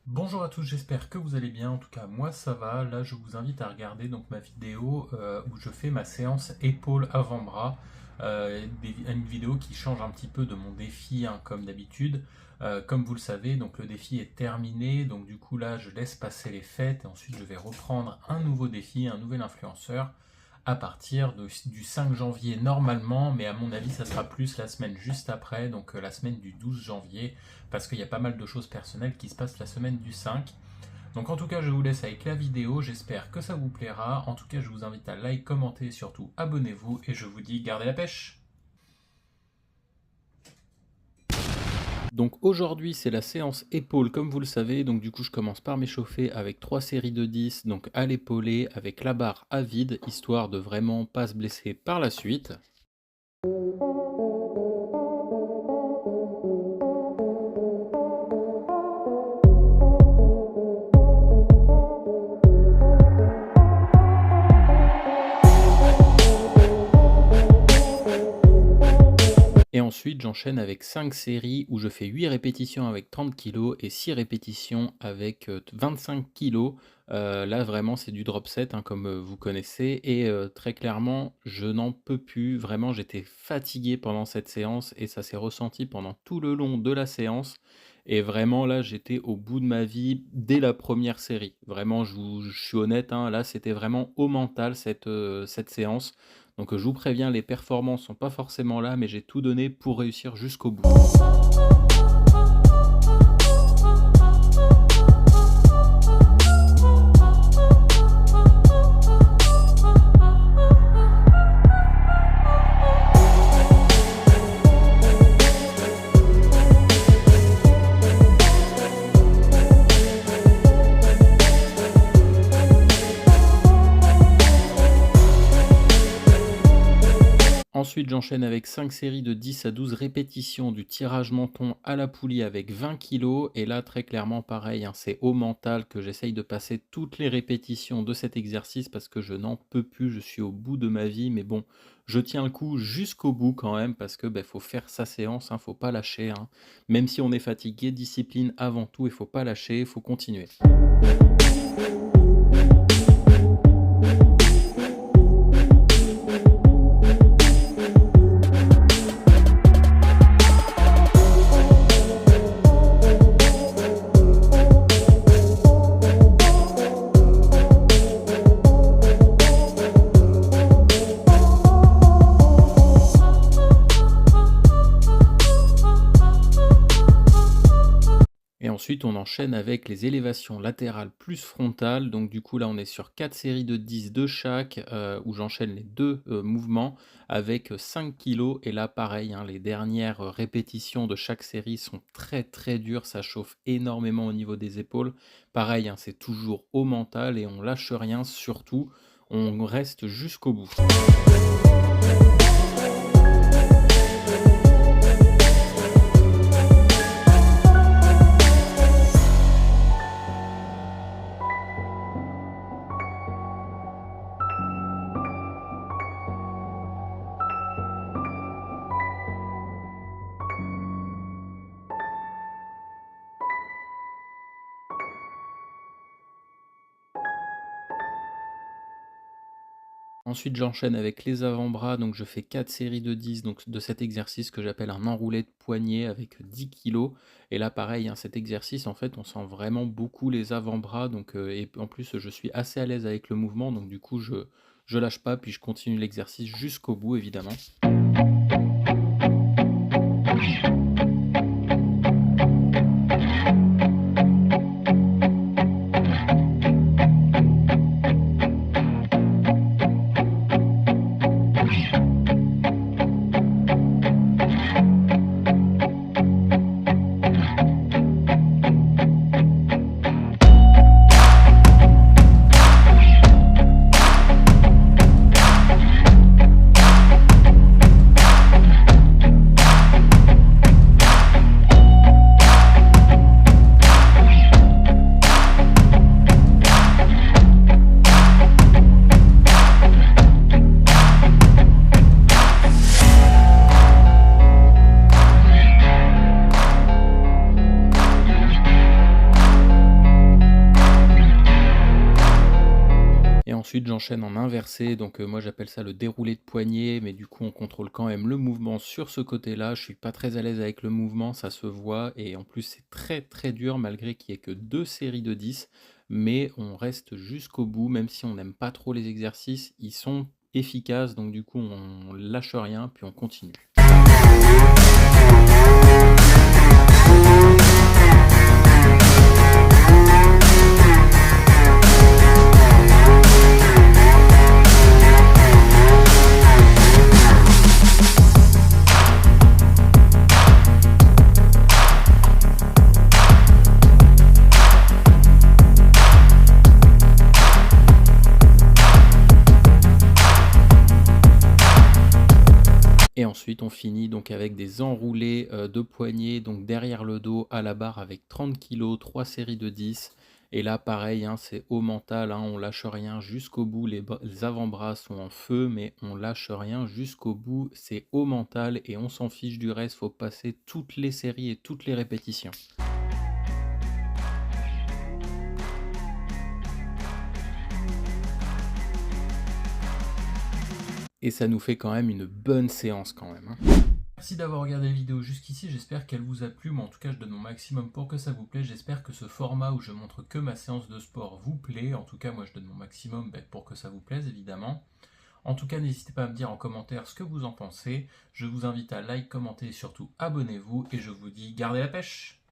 Bonjour à tous, j'espère que vous allez bien. En tout cas, moi ça va. Là, je vous invite à regarder donc ma vidéo où je fais ma séance épaule avant-bras. Une vidéo qui change un petit peu de mon défi, hein, comme d'habitude. Comme vous le savez, donc le défi est terminé. Donc du coup là, je laisse passer les fêtes et ensuite je vais reprendre un nouveau défi, un nouvel influenceur à partir du 5 janvier normalement, mais à mon avis ça sera plus la semaine juste après, donc la semaine du 12 janvier, parce qu'il y a pas mal de choses personnelles qui se passent la semaine du 5. Donc en tout cas je vous laisse avec la vidéo, j'espère que ça vous plaira. En tout cas je vous invite à like, commenter et surtout abonnez-vous, et je vous dis gardez la pêche. Donc aujourd'hui c'est la séance épaule comme vous le savez, donc du coup je commence par m'échauffer avec 3 séries de 10, donc à l'épaulé avec la barre à vide, histoire de vraiment pas se blesser par la suite. Et ensuite, j'enchaîne avec 5 séries où je fais 8 répétitions avec 30 kg et 6 répétitions avec 25 kg. Là, vraiment, c'est du drop set, hein, comme vous connaissez. Et très clairement, je n'en peux plus. Vraiment, j'étais fatigué pendant cette séance et ça s'est ressenti pendant tout le long de la séance. Et vraiment, là, j'étais au bout de ma vie dès la première série. Vraiment, je suis honnête, hein, là, c'était vraiment au mental cette séance. Donc je vous préviens, les performances sont pas forcément là, mais j'ai tout donné pour réussir jusqu'au bout. Ensuite, j'enchaîne avec 5 séries de 10 à 12 répétitions du tirage menton à la poulie avec 20 kg. Et là, très clairement, pareil, hein, c'est au mental que j'essaye de passer toutes les répétitions de cet exercice parce que je n'en peux plus, je suis au bout de ma vie. Mais bon, je tiens le coup jusqu'au bout quand même parce que faut faire sa séance, hein, faut pas lâcher, hein. Même si on est fatigué, discipline avant tout, il faut pas lâcher, il faut continuer. Et ensuite, on enchaîne avec les élévations latérales plus frontales. Donc du coup, là, on est sur 4 séries de 10 de chaque, où j'enchaîne les 2 mouvements avec 5 kg. Et là, pareil, hein, les dernières répétitions de chaque série sont très très dures. Ça chauffe énormément au niveau des épaules. Pareil, hein, c'est toujours au mental et on lâche rien surtout. On reste jusqu'au bout. Ensuite, j'enchaîne avec les avant-bras, donc je fais 4 séries de 10 donc de cet exercice que j'appelle un enroulé de poignet avec 10 kg. Et là, pareil, hein, cet exercice, en fait, on sent vraiment beaucoup les avant-bras, donc et en plus, je suis assez à l'aise avec le mouvement, donc du coup, je lâche pas, puis je continue l'exercice jusqu'au bout, évidemment. ensuite j'enchaîne en inversé, donc moi j'appelle ça le déroulé de poignet, mais du coup on contrôle quand même le mouvement sur ce côté-là. Je suis pas très à l'aise avec le mouvement, ça se voit, et en plus c'est très très dur malgré qu'il y ait que 2 séries de 10, mais on reste jusqu'au bout, même si on n'aime pas trop les exercices, ils sont efficaces, donc du coup on lâche rien, puis on continue. Et ensuite, on finit donc avec des enroulés de poignets, donc derrière le dos à la barre avec 30 kg, 3 séries de 10. Et là, pareil, hein, c'est au mental, hein, on lâche rien jusqu'au bout. Les avant-bras sont en feu, mais on lâche rien jusqu'au bout. C'est au mental et on s'en fiche du reste. Faut passer toutes les séries et toutes les répétitions. Et ça nous fait quand même une bonne séance quand même, hein. Merci d'avoir regardé la vidéo jusqu'ici, j'espère qu'elle vous a plu, mais en tout cas je donne mon maximum pour que ça vous plaise. J'espère que ce format où je montre que ma séance de sport vous plaît. En tout cas moi je donne mon maximum pour que ça vous plaise évidemment. En tout cas n'hésitez pas à me dire en commentaire ce que vous en pensez. Je vous invite à like, commenter et surtout abonnez-vous, et je vous dis gardez la pêche.